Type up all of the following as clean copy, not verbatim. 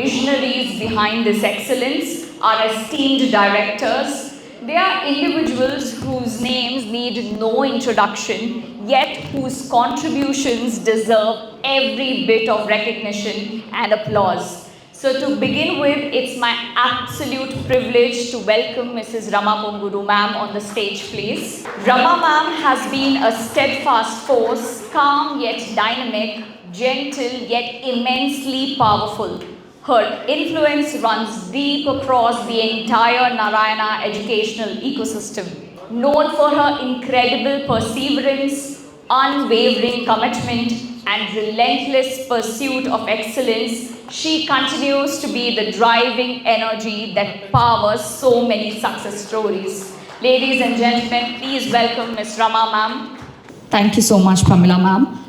visionaries behind this excellence, our esteemed directors. They are individuals whose names need no introduction, yet whose contributions deserve every bit of recognition and applause. So to begin with, it's my absolute privilege to welcome Mrs. Rama Ponguru ma'am on the stage, please. Rama ma'am has been a steadfast force, calm yet dynamic, gentle yet immensely powerful. Her influence runs deep across the entire Narayana educational ecosystem. Known for her incredible perseverance, unwavering commitment, and relentless pursuit of excellence, she continues to be the driving energy that powers so many success stories. Ladies and gentlemen, please welcome Ms. Rama ma'am. Thank you so much, Pamela ma'am.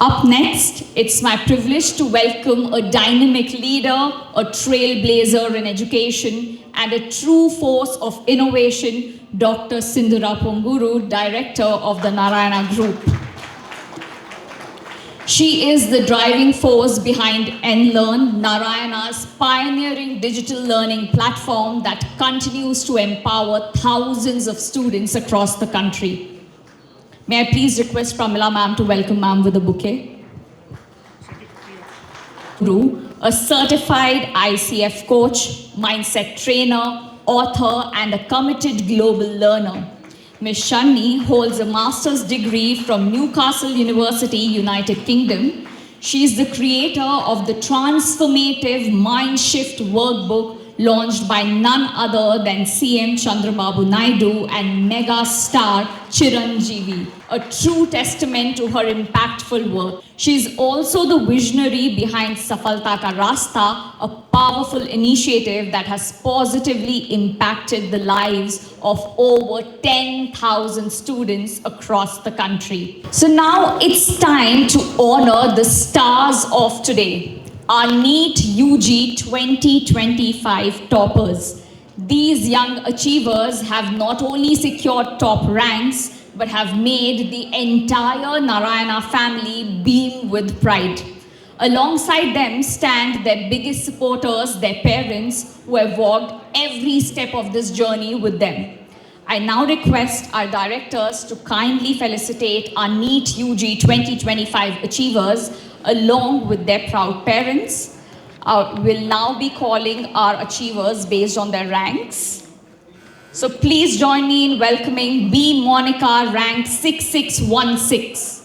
Up next, it's my privilege to welcome a dynamic leader, a trailblazer in education, and a true force of innovation, Dr. Sindhura Ponguru, Director of the Narayana Group. She is the driving force behind NLearn, Narayana's pioneering digital learning platform that continues to empower thousands of students across the country. May I please request Pramila ma'am to welcome ma'am with a bouquet. A certified ICF coach, mindset trainer, author, and a committed global learner. Ms. Shani holds a master's degree from Newcastle University, United Kingdom. She is the creator of the transformative Mind Shift workbook launched by none other than CM Chandrababu Naidu and mega star Chiranjeevi, a true testament to her impactful work. She is also the visionary behind Safalta Ka Rasta, a powerful initiative that has positively impacted the lives of over 10,000 students across the country. So now it's time to honor the stars of today. Our NEET UG 2025 toppers. These young achievers have not only secured top ranks, but have made the entire Narayana family beam with pride. Alongside them stand their biggest supporters, their parents, who have walked every step of this journey with them. I now request our directors to kindly felicitate our NEET UG 2025 achievers along with their proud parents. We'll now be calling our achievers based on their ranks. So please join me in welcoming B. Monica, rank 6616.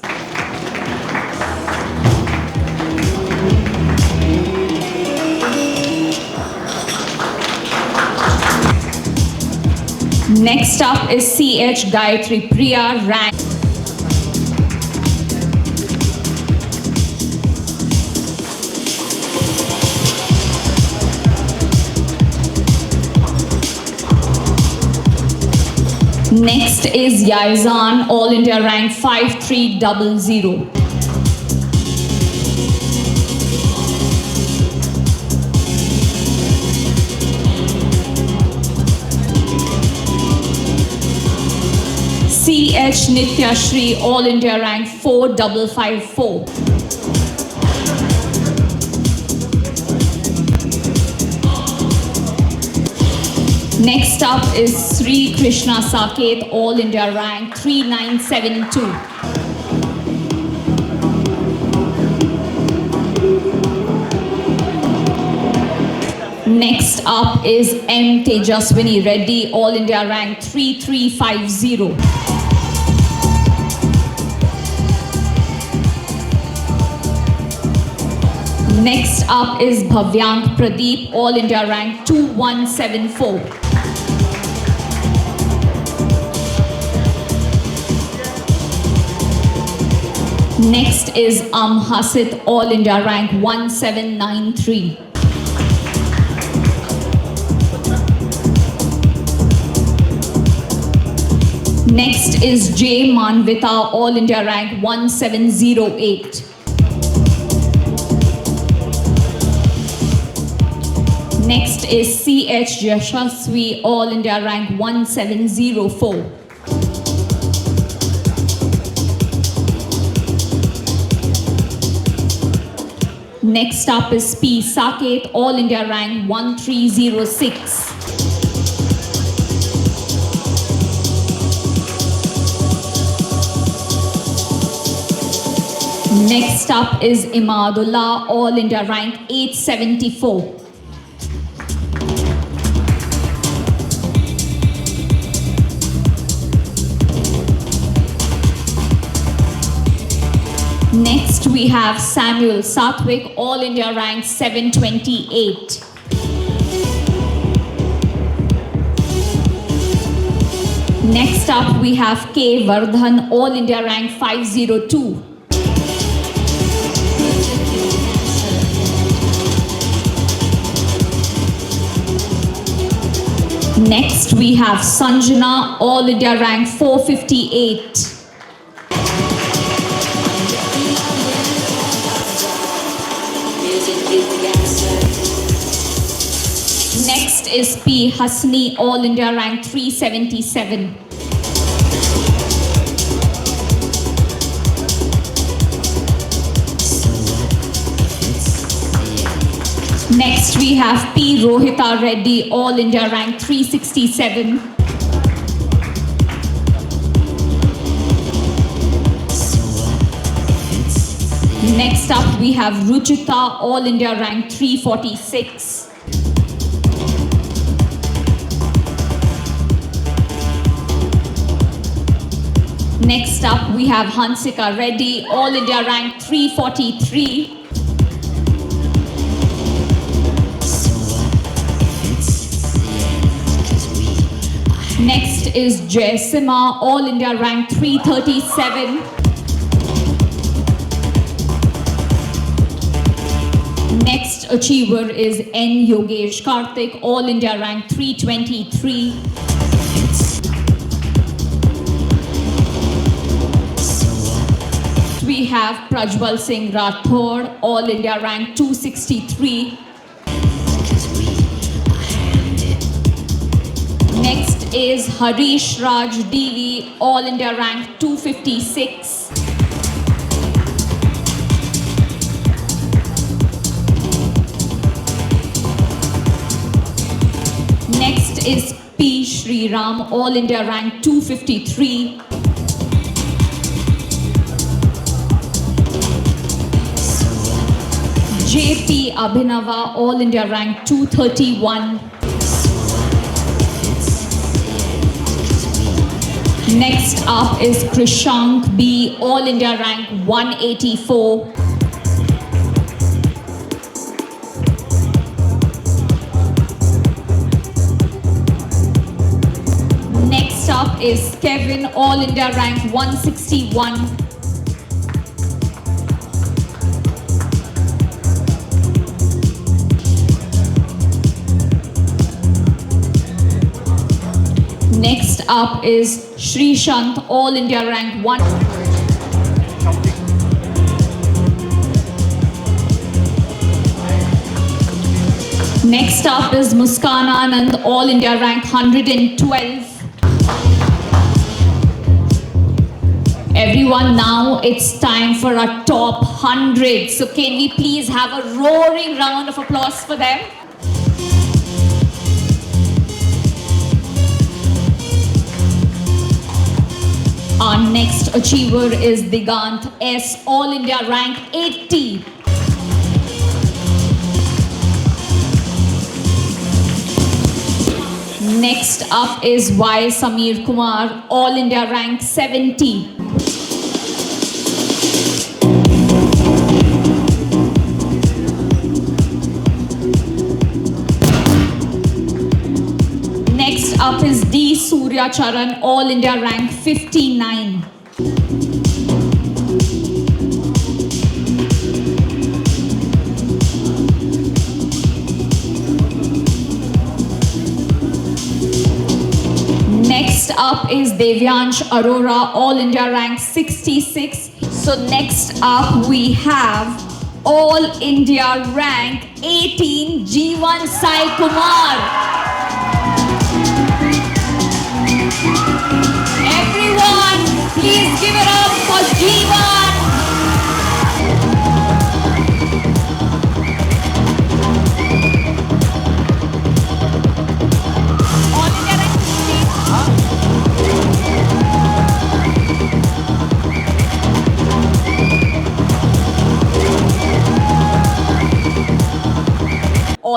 Next up is CH Gayatri Priya, rank. Next is Yaizan, All India rank 5300. CH Nitya Shri, All India rank 4554. Next up is Sri Krishna Saket, All India rank 3972. Next up is M. Tejaswini Reddy, All India rank 3350. Next up is Bhavyank Pradeep, All India rank 2174. Next is Hasit, All India rank 1793. Next is J. Manvita, All India rank 1708. Next is CH Yashasvi, All India rank 1704. Next up is P. Saket, All India rank 1306. Next up is Imadullah, All India rank 874. Next we have Samuel Sathwik, All India rank 728. Next up we have K. Vardhan, All India rank 502. Next we have Sanjana, All India rank 458. Next is P. Hasni, All India rank 377. Next we have P. Rohita Reddy, All India rank 367. Next up we have Ruchita, All India rank 346. Next up we have Hansika Reddy, All India rank 343. Next is Jaisima, All India rank 337. Next achiever is N. Yogesh Karthik, All India rank 323. We have Prajwal Singh Rathod, All India rank 263. Next is Harish Raj Dili, All India rank 256. Next is P. Shri Ram, All India rank 253. JP Abhinava, All India rank 231. Next up is Krishank B, All India rank 184. Next up is Kevin, All India rank 161. Next up is Shrishant, All India rank 1. Next up is Muskan Anand, All India rank 112. Everyone, now it's time for our top 100. So can we please have a roaring round of applause for them? Our next achiever is Digant S, All India rank 80. Next up is Y. Samir Kumar, All India rank 70. Next up is D. Surya Charan, All India rank 59. Next up is Devyansh Arora, All India rank 66. So next up we have All India rank 18, Jeevan Sai Kumar. Everyone, please give it up for Jeevan.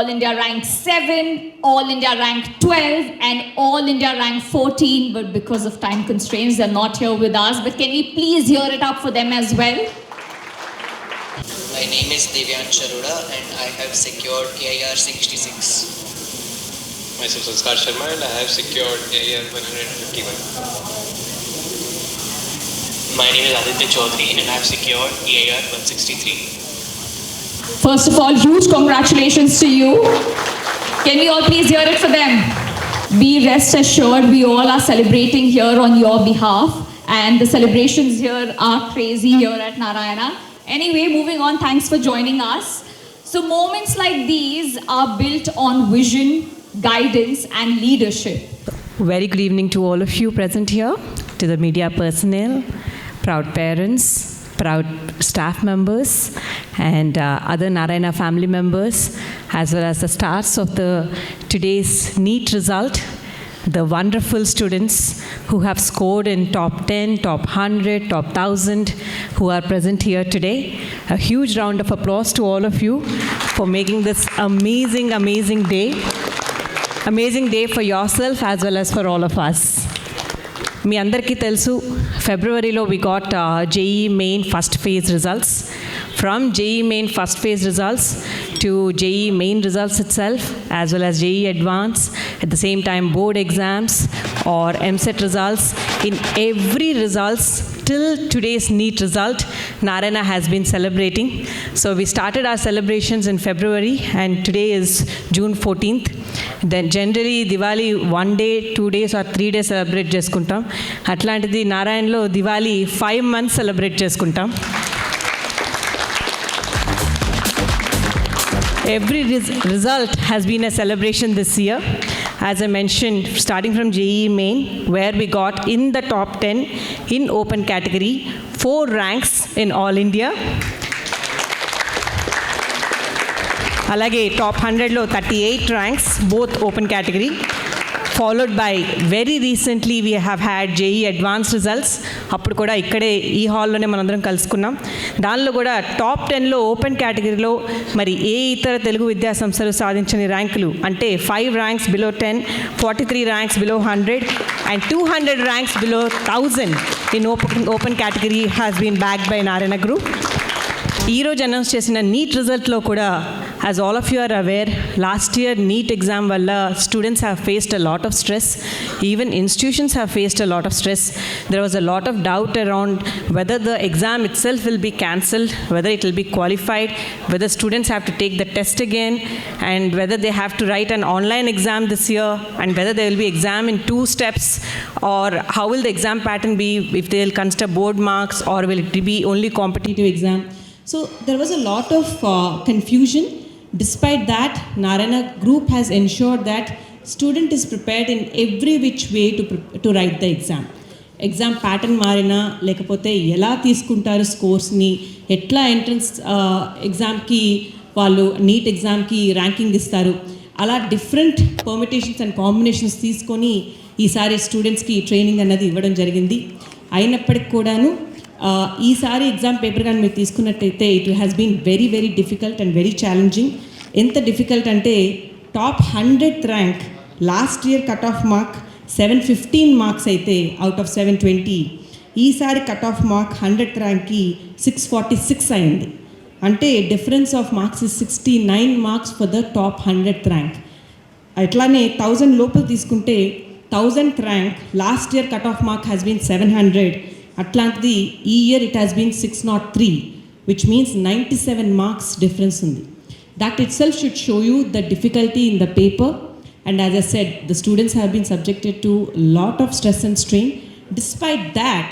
All India rank 7, All India rank 12, and All India rank 14. But because of time constraints, they're not here with us. But can we please hear it up for them as well? My name is Divyansh Arora and I have secured AIR 66. Myself Sanskar Sharma and I have secured AIR 151. My name is Aditya Chaudhary and I have secured AIR 163. First of all, huge congratulations to you. Can we all please hear it for them? Be rest assured, we all are celebrating here on your behalf, and the celebrations here are crazy here at Narayana. Anyway, moving on, thanks for joining us. So moments like these are built on vision, guidance, and leadership. Very good evening to all of you present here, to the media personnel, proud parents, proud staff members, and other Narayana family members, as well as the stars of today's NEET result, the wonderful students who have scored in top 10, top 100, top 1000, who are present here today. A huge round of applause to all of you for making this amazing, amazing day. Amazing day for yourself as well as for all of us. మీ అందరికీ తెలుసు, ఫిబ్రవరిలో we got JEE main first phase results. From JEE main first phase results to JEE main results itself, as well as JEE advanced, at the same time board exams or MSET results. In every results till today's NEET result, Narayana has been celebrating. So we started our celebrations in February and today is June 14th. Then generally Diwali 1 day, 2 days or 3 days celebrate చేసుకుంటాం. అట్లాంటిది నారాయణలో Diwali 5 months celebrate చేసుకుంటాం. Every result has been a celebration this year. As I mentioned, starting from JEE main, where we got in the top 10 in open category, 4 ranks in all India. Alage top 100lo 38 ranks, both open category. Followed by very recently we have had JEE advanced results. అప్పుడు కూడా ఇక్కడే ఈ హాల్లోనే మనందరం కలుసుకున్నాం. దానిలో కూడా top 10లో open కేటగిరీలో మరి ఏ ఇతర తెలుగు విద్యా సంస్థలు సాధించని ర్యాంకులు అంటే 5 ranks below 10, 43 ranks below 100 and 200 ranks below 1000 in open category has been backed by Narayana Group. ఈరోజు అనౌన్స్ చేసిన నీట్ రిజల్ట్లో కూడా, as all of you are aware, last year NEET exam valla students have faced a lot of stress. Even institutions have faced a lot of stress. There was a lot of doubt around whether the exam itself will be cancelled, whether it will be qualified, whether students have to take the test again, and whether they have to write an online exam this year, and whether there will be exam in 2 steps, or how will the exam pattern be, if they will consider board marks or will it be only competitive exam. So there was a lot of confusion. Despite that, Narayana Group has ensured that student is prepared in every which way to write the exam. Exam pattern marina lekapothe ela teeskuntaru scores ni, etla entrance exam ki vallu NEET exam ki ranking istaru, ala different permutations and combinations teeskoni ఈసారి స్టూడెంట్స్కి training అన్నది ఇవ్వడం జరిగింది. అయినప్పటికి కూడాను ఈసారి exam paper కానీ మీరు తీసుకున్నట్టయితే it has been very very difficult and very challenging. ఎంత డిఫికల్ట్ అంటే top 100th rank last year cut off mark 715 marks అయితే అవుట్ ఆఫ్ 720, ఈసారి కట్ ఆఫ్ మార్క్ 100th ర్యాంక్కి 646 అయింది. అంటే difference of marks is 69 marks for the top 100th rank. అట్లానే 1000 లోపల తీసుకుంటే 1000th rank last year cut off mark has been 700. అట్లాంటిది ఈ year it has been 603, which means 97 marks difference ఉంది. That itself should show you the difficulty in the paper. And as I said, the students have been subjected to a lot of stress and strain. Despite that,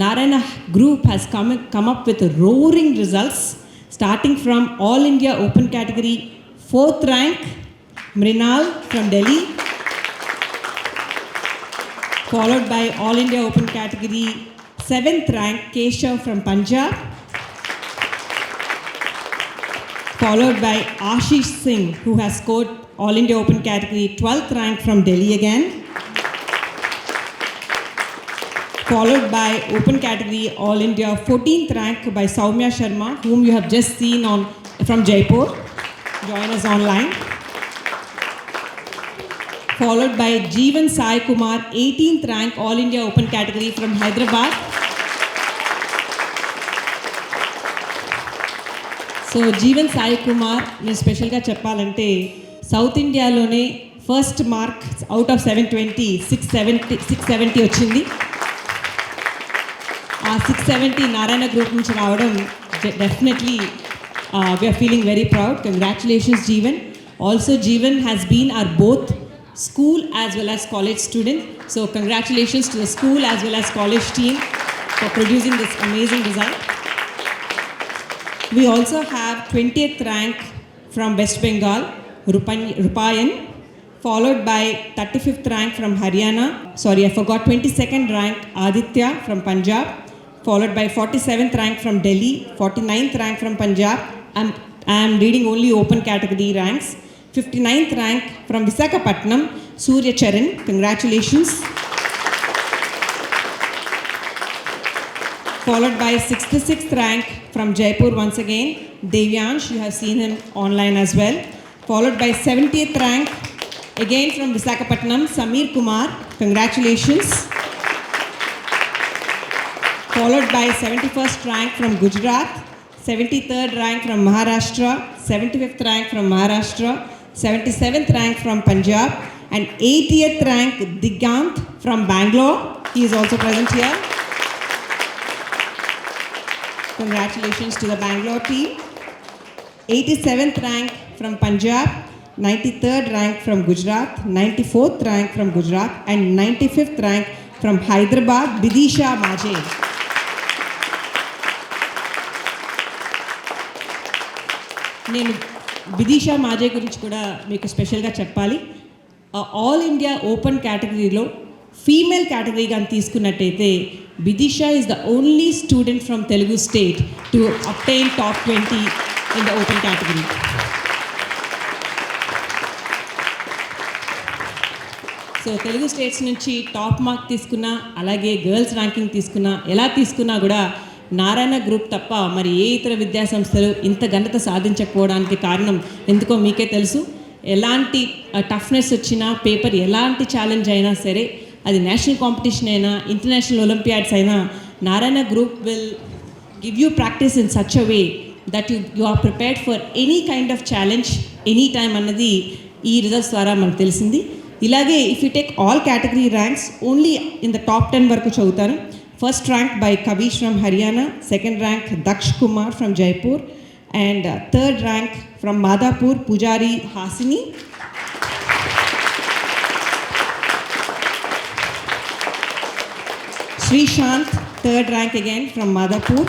Narayana Group has come up with roaring results, starting from All India Open Category, 4th rank, Mrinal from Delhi, followed by All India Open Category, 7th rank, Keshav from Punjab, followed by Ashish Singh, who has scored All India Open Category 12th rank from Delhi again, followed by Open Category All India 14th rank by Soumya Sharma, whom you have just seen from Jaipur. Join us online. followed by Jeevan Sai Kumar, 18th rank All India Open category from Hyderabad. So Jeevan Sai Kumar నేను స్పెషల్గా చెప్పాలంటే south ఇండియాలోనే first mark out of 720 670 వచ్చింది. ఆ 670 Narayana group నుంచి రావడం definitely we are feeling very proud. Congratulations Jeevan. Also Jeevan has been our both school as well as college student. So congratulations to the school as well as college team for producing this amazing result. We also have 20th rank from West Bengal, Rupayan, followed by 35th rank from Haryana. Sorry, I forgot 22nd rank Aditya from Punjab, followed by 47th rank from Delhi, 49th rank from Punjab. I am reading only open category ranks. 59th rank from Visakhapatnam, Surya Charan. Congratulations. Followed by 66th rank from Jaipur once again, Devyansh. You have seen him online as well. Followed by 70th rank, again from Visakhapatnam, Samir Kumar. Congratulations. Followed by 71st rank from Gujarat, 73rd rank from Maharashtra, 75th rank from Maharashtra, 77th rank from Punjab, and 80th rank Digant from Bangalore. He is also present here. Congratulations to the Bangalore team. 87th rank from Punjab, 93rd rank from Gujarat, 94th rank from Gujarat, and 95th rank from Hyderabad, Vidisha Maje. నేను విదిషా మాజే గురించి కూడా మీకు స్పెషల్గా చెప్పాలి. All India open కేటగిరీలో female category కానీ తీసుకున్నట్టయితే Vidisha is the only student from Telugu state to obtain top 20 in the open category. So Telugu states నుంచి టాప్ మార్క్ తీసుకున్నా, అలాగే గర్ల్స్ ర్యాంకింగ్ తీసుకున్నా, ఎలా తీసుకున్నా కూడా నారాయణ గ్రూప్ తప్ప మరి ఏ ఇతర విద్యాసంస్థలు ఇంత ఘనత సాధించకపోవడానికి కారణం ఎందుకో మీకే తెలుసు. ఎలాంటి టఫ్నెస్ వచ్చినా, పేపర్ ఎలాంటి ఛాలెంజ్ అయినా సరే, అది నేషనల్ కాంపిటీషన్ అయినా, ఇంటర్నేషనల్ ఒలింపియాడ్స్ అయినా, Narayana group will give you practice in such a way that you are prepared for any kind of challenge any time అన్నది ఈ రిజల్ట్స్ ద్వారా మనకు తెలిసింది. ఇలాగే if you take all category ranks only in the top 10 వరకు చదువుతాను. First rank by Kavish from Haryana, second rank Daksh Kumar from Jaipur, and third rank from Madhapur, Pujari Hasini. Sri Shant, third rank again from Madhapur.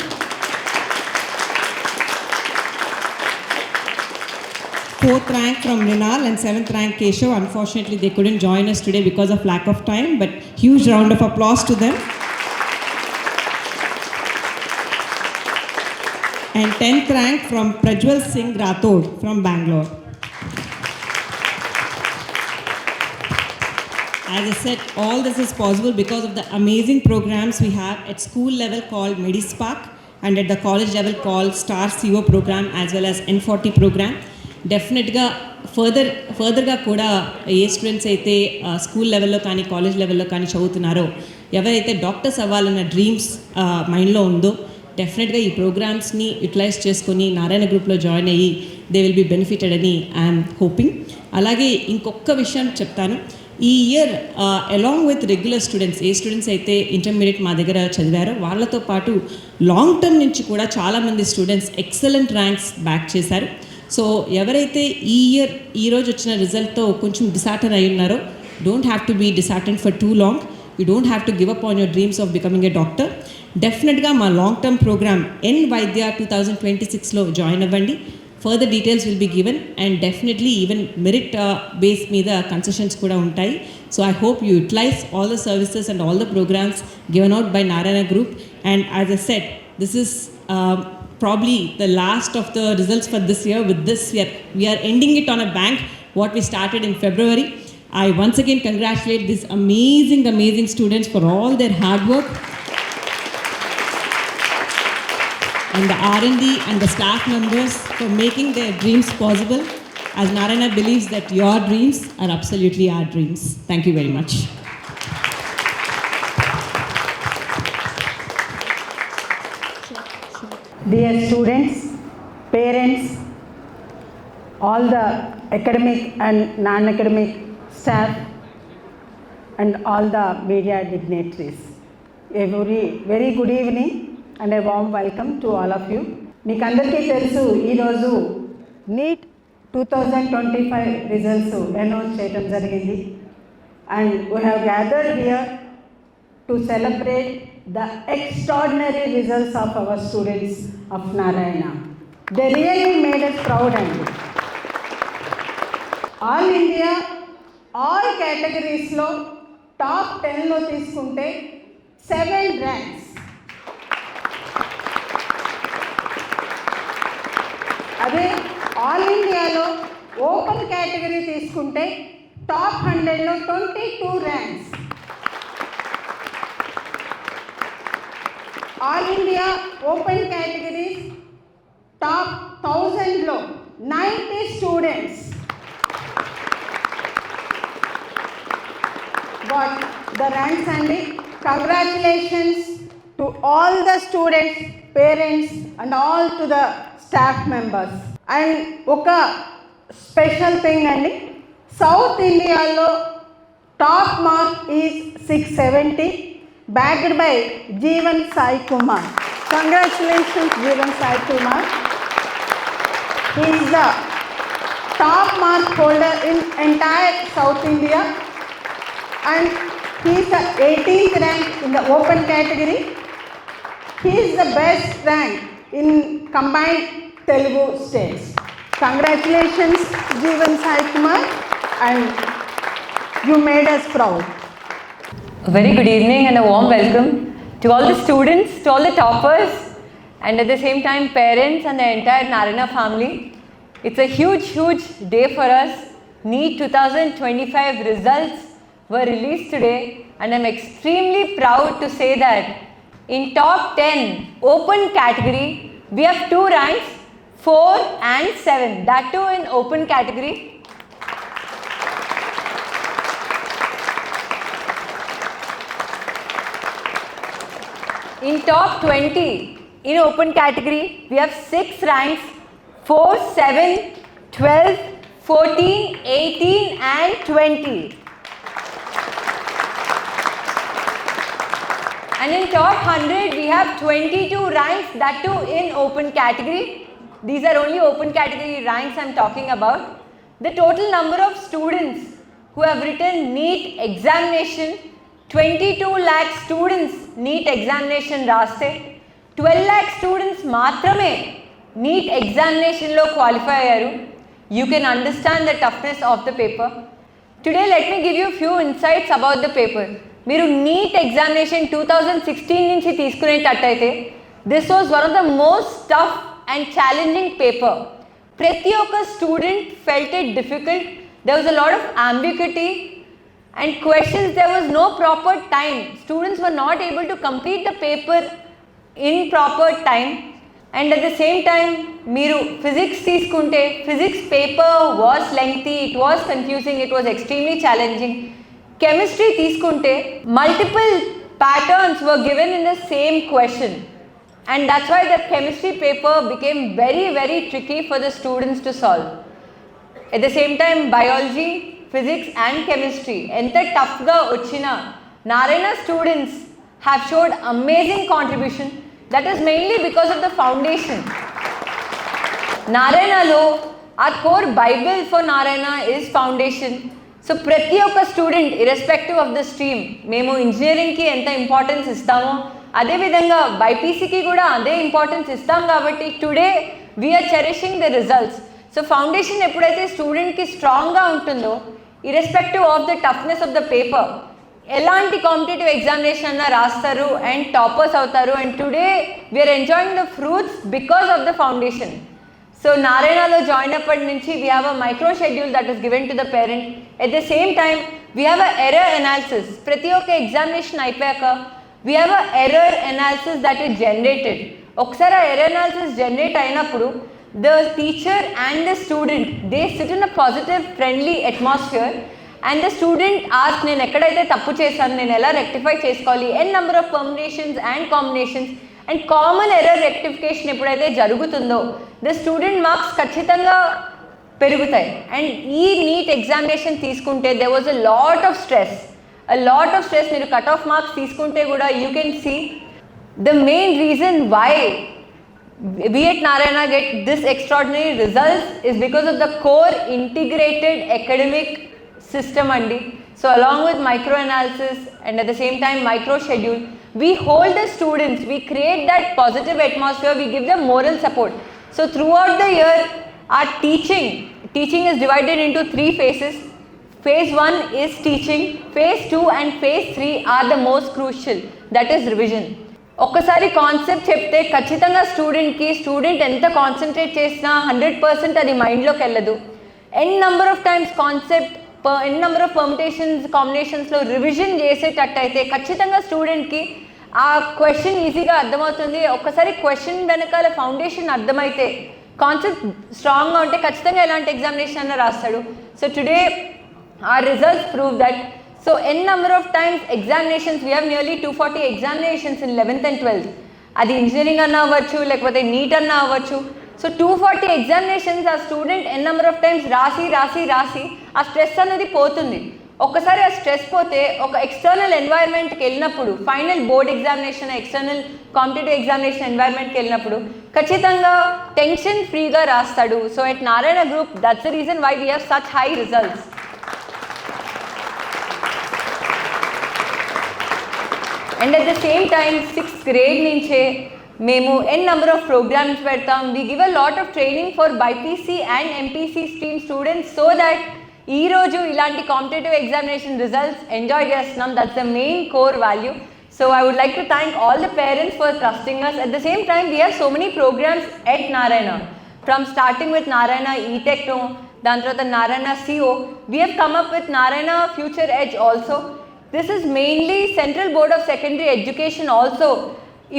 Fourth rank from Mrinal and seventh rank Keshav. Unfortunately, they couldn't join us today because of lack of time, but huge round of applause to them. And 10th rank from Prajwal Singh Rathod from Bangalore. As I said, all this is possible because of the amazing programs we have at school level called MediSpark and at the college level called Star CO program as well as N40 program. డెఫినెట్గా ఫర్దర్గా కూడా ఏ students అయితే school లెవెల్లో కానీ college లెవెల్లో కానీ చదువుతున్నారో, ఎవరైతే doctors అవ్వాలన్న dreams మైండ్లో ఉందో, డెఫినెట్గా ఈ ప్రోగ్రామ్స్ని యూటిలైజ్ చేసుకొని నారాయణ గ్రూప్లో జాయిన్ అయ్యి దే విల్ బి బెనిఫిటెడ్ అని ఐఎమ్ హోపింగ్. అలాగే ఇంకొక విషయం చెప్తాను. ఈ year along with regular students, A students అయితే ఇంటర్మీడియట్ మా దగ్గర చదివారో వాళ్ళతో పాటు లాంగ్ టర్మ్ నుంచి కూడా చాలామంది స్టూడెంట్స్ ఎక్సలెంట్ ర్యాంక్స్ బ్యాక్ చేశారు. సో ఎవరైతే ఈ ఇయర్ ఈరోజు వచ్చిన రిజల్ట్తో కొంచెం డిసార్టన్ అయి ఉన్నారో, don't have to be disheartened for too long. You don't have to give up on your dreams of becoming a doctor. డెఫినెట్గా మా long term program N Vaidya 2026లో జాయిన్ అవ్వండి. Further details will be given and definitely even merit base మీద concessions కూడా ఉంటాయి. So I hope you utilize all the services and all the programs given out by Narayana Group. And as I said, this is probably the last of the results for this year. With this, we are ending it on a bang, what we started in February. I once again congratulate these amazing students for all their hard work. And the R&D and the staff members for making their dreams possible. as Narayana believes that your dreams are absolutely our dreams. Thank you very much. Dear students, parents, all the academic and non-academic staff, and all the media dignitaries. A very good evening and a warm welcome to all of you. మీకు అందరికీ తెలుసు ఈరోజు neat 2025 results announce చేయడం జరిగింది. And we have gathered here to celebrate the extraordinary results of our students of Narayana. They really made us proud అండి. All India all కేటగిరీస్లో top 10లో తీసుకుంటే 7 ర్యాంక్స్. అదే ఆల్ ఇండియాలో ఓపెన్ కేటగిరీ తీసుకుంటే టాప్ 100లో 22 ranks. All India open categories top 1000లో 90 students got the ranks and congratulations to all the students, parents and all to the staff members. And oka special thing andi, South India lo top mark is 670 backed by Jeevan Sai Kumar. Congratulations Jeevan Sai Kumar. He is the top mark holder in entire South India. And he is the 18th rank in the open category. He is the best rank in combined Telugu states. Congratulations Jeevan Sai Kumar, and you made us proud. A very good evening and a warm welcome to all the students, to all the toppers, and at the same time parents and the entire Narayana family. It's a huge day for us. NEET 2025 results were released today, and I'm extremely proud to say that in top 10 open category we have 2 ranks, 4 and 7, that too in open category. In top 20 in open category we have 6 ranks, 4, 7, 12, 14, 18 and 20. And in top 100 we have 22 ranks, that too in open category. These are only open category ranks I'm talking about. The total number of students who have written NEET examination, 22 lakh students NEET examination raste, 12 lakh students maatrame NEET examination lo qualify ayyaru. You can understand the toughness of the paper. Today let me give you a few insights about the paper. మీరు NEET examination 2016 నుంచి తీసుకునేటట్టయితే this was one of the most tough and challenging paper. ప్రతి ఒక్క student felt it difficult. There was a lot of ambiguity and questions. There was no proper time. Students were not able to complete the paper in proper time. And at the same time మీరు physics తీసుకుంటే physics paper was lengthy, it was confusing, it was extremely challenging. Chemistry తీసుకుంటే multiple patterns were given in the same question, and that's why the chemistry paper became very tricky for the students to solve. At the same time biology, physics and chemistry enta tough ga ochina Narayana students have showed amazing contribution. That is mainly because of the foundation. Narayana lo our core bible for Narayana is foundation. So ప్రతి ఒక్క student irrespective of the stream, మేము ఇంజనీరింగ్కి ఎంత importance ఇస్తామో అదేవిధంగా బైపీసీకి కూడా అదే importance ఇస్తాం. కాబట్టి today we are cherishing the results. So foundation ఎప్పుడైతే స్టూడెంట్కి స్ట్రాంగ్గా ఉంటుందో irrespective of the toughness of the paper, ఎలాంటి కాంపిటేటివ్ ఎగ్జామినేషన్ అన్నా రాస్తారు అండ్ టాపర్స్ అవుతారు. And today we are enjoying the fruits because of the foundation. So Narayana joined appadi nunchi we have a micro schedule that is given to the parent. At the same time we have a error analysis. Prati oka examination ayipayaka we have a error analysis that is generated. Okkasari error analysis generate ayinappudu the teacher and the student, they sit in a positive, friendly atmosphere, and the student asks, నేను ఎక్కడైతే తప్పు చేశాను, నేను ఎలా rectify చేసుకోవాలి, n number of permutations and combinations, and common error rectification ఎప్పుడైతే జరుగుతుందో, the student marks ఖచ్చితంగా పెరుగుతాయి. అండ్ ఈ నీట్ ఎగ్జామినేషన్ తీసుకుంటే there was a lot of stress. మీరు కట్ ఆఫ్ మార్క్స్ తీసుకుంటే కూడా you can see the main reason why we at Narayana get this extraordinary results is because of the core integrated academic system andi. So along with microanalysis and at the same time micro schedule, we hold the students, we create that positive atmosphere, we give them moral support. So throughout the year, our teaching is divided into 3 phases. Phase 1 is teaching, phase 2 and phase 3 are the most crucial, that is revision. ఒక్కసారి concept చెప్తే ఖచ్చితంగా student ఎంత concentrate చేసినా 100% అది మైండ్లోకి వెళ్ళదు. n number of times concept n number of permutations కాంబినేషన్స్లో revision చేసేటట్టయితే ఖచ్చితంగా స్టూడెంట్కి ఆ క్వశ్చన్ ఈజీగా అర్థమవుతుంది. ఒక్కసారి క్వశ్చన్ వెనకాల ఫౌండేషన్ అర్థమైతే, కాన్సెప్ట్ స్ట్రాంగ్గా ఉంటే ఖచ్చితంగా ఎలాంటి ఎగ్జామినేషన్ అన్న రాస్తాడు. So today our results prove that. So n number of times examinations, we have nearly 240 examinations in 11th and 12th. అది ఇంజనీరింగ్ అన్న అవ్వచ్చు, లేకపోతే నీట్ అన్న అవ్వచ్చు. సో 240 ఎగ్జామినేషన్స్ ఆ student n number of times రాసి ఆ స్ట్రెస్ అనేది పోతుంది. ఒక్కసారి ఆ స్ట్రెస్ పోతే ఒక ఎక్స్టర్నల్ ఎన్వైర్న్మెంట్కి వెళ్ళినప్పుడు, final board examination, external competitive examination ఎన్వైర్న్మెంట్కి వెళ్ళినప్పుడు ఖచ్చితంగా టెన్షన్ ఫ్రీగా రాస్తాడు. So at Narayana group, that's the reason why we have such high results. And at the same time 6th grade నుంచే మేము n number of programs పెడతాం. We give a lot of training for BiPC and MPC stream students so that ఈరోజు ఇలాంటి competitive examination results enjoy చేస్తున్నాం. That's the main core value. So I would like to thank all the parents for trusting us. At the same time we have so many programs at Narayana, from starting with Narayana e techno, దాని తర్వాత Narayana CO. We have come up with Narayana future edge also. This is mainly Central Board of Secondary Education also.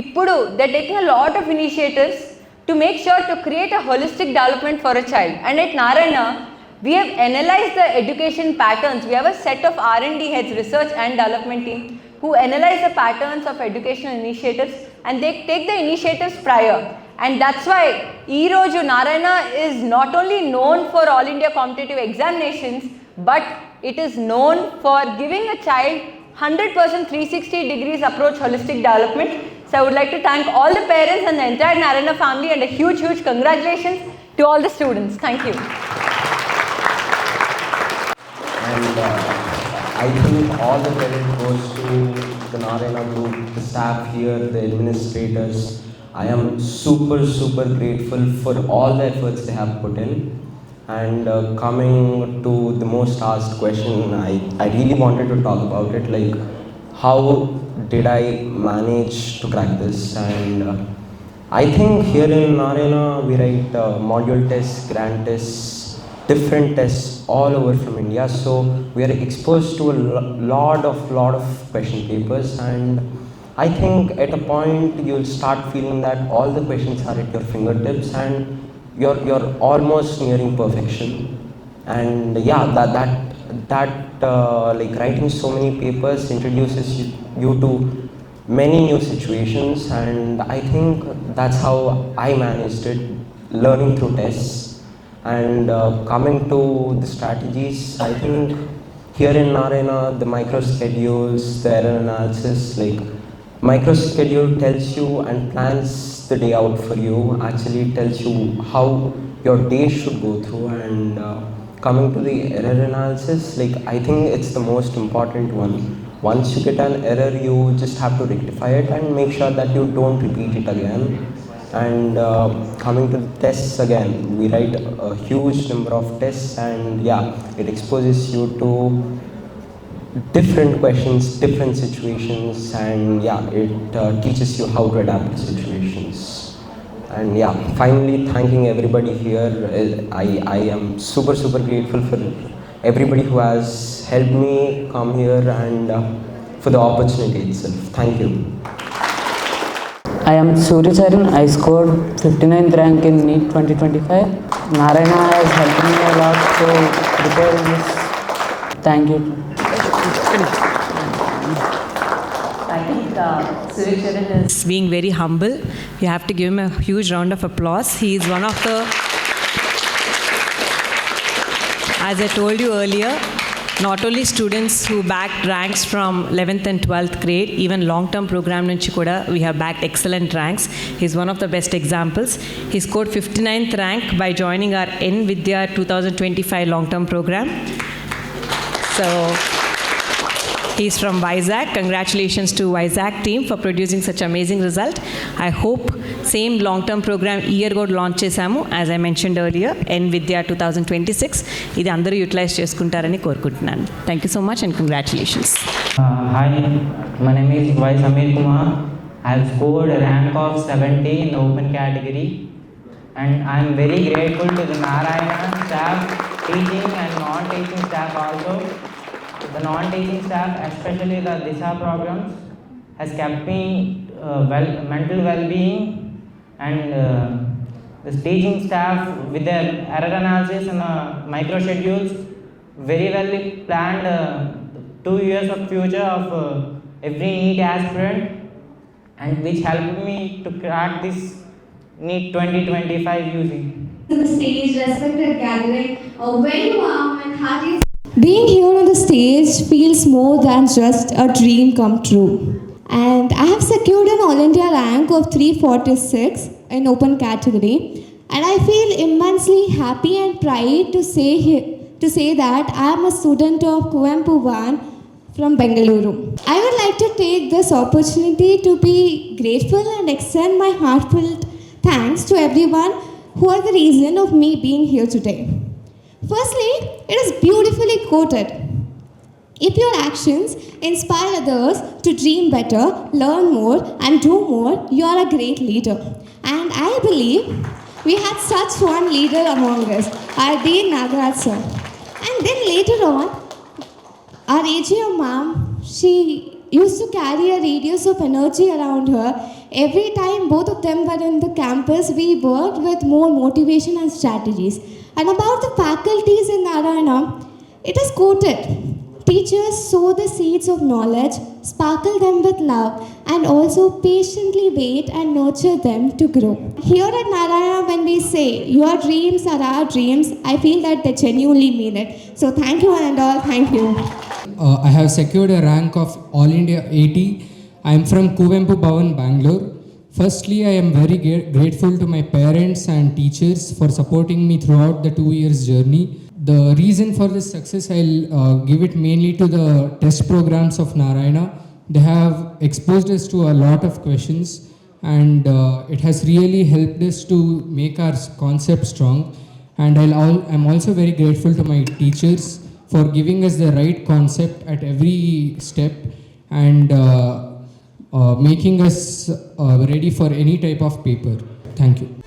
Ippudu they're taking a lot of initiatives to make sure to create a holistic development for a child. And at Narayana, we have analyzed the education patterns. We have a set of R&D heads, research and development team, who analyze the patterns of educational initiatives and they take the initiatives prior. And that's why Roju Narayana is not only known for All India competitive examinations, but it is known for giving a child 100% 360 degrees approach holistic development. So I would like to thank all the parents and the entire Narayana family, and a huge congratulations to all the students. Thank you. And I think all the credit goes to the Narayana group, the staff here, the administrators. I am super grateful for all the efforts they have put in. And coming to the most asked question, I really wanted to talk about it, like how did I manage to crack this? And I think here in Narayana we write module tests, grand tests, different tests all over from India. So we are exposed to a lot of question papers, and I think at a point you'll start feeling that all the questions are at your fingertips and you're almost nearing perfection. And yeah, that like writing so many papers introduces you to many new situations, and I think that's how I managed it, learning through tests. And coming to the strategies, I think here in Narayana, the micro schedules, the error analysis, like micro schedule tells you and plans the day out for you, actually tells you how your day should go through. And coming to the error analysis, like I think it's the most important one. Once you get an error, you just have to rectify it and make sure that you don't repeat it again. And coming to the tests again, we write a huge number of tests, and yeah, it exposes you to different questions, different situations, and yeah, it teaches you how to adapt to situations. And yeah, finally thanking everybody here. I am super grateful for everybody who has helped me come here and for the opportunity itself. Thank you. I am Surya Charan. I scored 59th rank in NEET 2025. Narayana has helped me a lot to prepare in this. Thank you. I think Surya Charan is being very humble. You have to give him a huge round of applause. He is one of the, as I told you earlier, not only students who backed ranks from 11th and 12th grade, even long-term program nunchi kuda we have backed excellent ranks. He's one of the best examples. He scored 59th rank by joining our N Vidya 2025 long-term program. So he's from Vizag. Congratulations to Vizag team for producing such amazing result. I hope same long-term program year go launch chesamu, as I mentioned earlier, N Vidya 2026. Idi andaru utilize cheskuntarani korukuntunnanu. Thank you so much and congratulations. Hi, my name is Y. Samir Kumar. I have scored a rank of 70 in the open category, and I am very grateful to the Narayana staff, teaching and non-teaching staff also. The non-teaching staff, especially the DISA programs, has kept me mental well-being, and the teaching staff with their error analysis and micro schedules very well planned 2 years of future of every NEET aspirant, and which helped me to crack this NEET 2025 UG. To the stage, respected gathering, a very warm and hearty. Being here on the stage feels more than just a dream come true. And I have secured an All India rank of 346 in open category, and I feel immensely happy and pride to say that I am a student of Kuvempu One from Bengaluru. I would like to take this opportunity to be grateful and extend my heartfelt thanks to everyone who are the reason of me being here today. Firstly, it is beautifully quoted. If your actions inspire others to dream better, learn more, and do more, you are a great leader. And I believe we had such one leader among us, our Dean Nagaraj sir. And then later on, our AGM ma'am, she used to carry a radius of energy around her. Every time both of them were in the campus, we worked with more motivation and strategies. And about the faculties in Narayana, it is quoted. Teachers sow the seeds of knowledge, sparkle them with love, and also patiently wait and nurture them to grow. Here at Narayana, when we say, your dreams are our dreams, I feel that they genuinely mean it. So thank you and all, thank you. I have secured a rank of All India 80. I am from Kuvempu Bhavan, Bangalore. Firstly, I am very grateful to my parents and teachers for supporting me throughout the 2 years journey. The reason for this success, I'll give it mainly to the test programs of Narayana. They have exposed us to a lot of questions, and it has really helped us to make our concept strong. And I'm also very grateful to my teachers for giving us the right concept at every step, and making us ready for any type of paper. Thank you.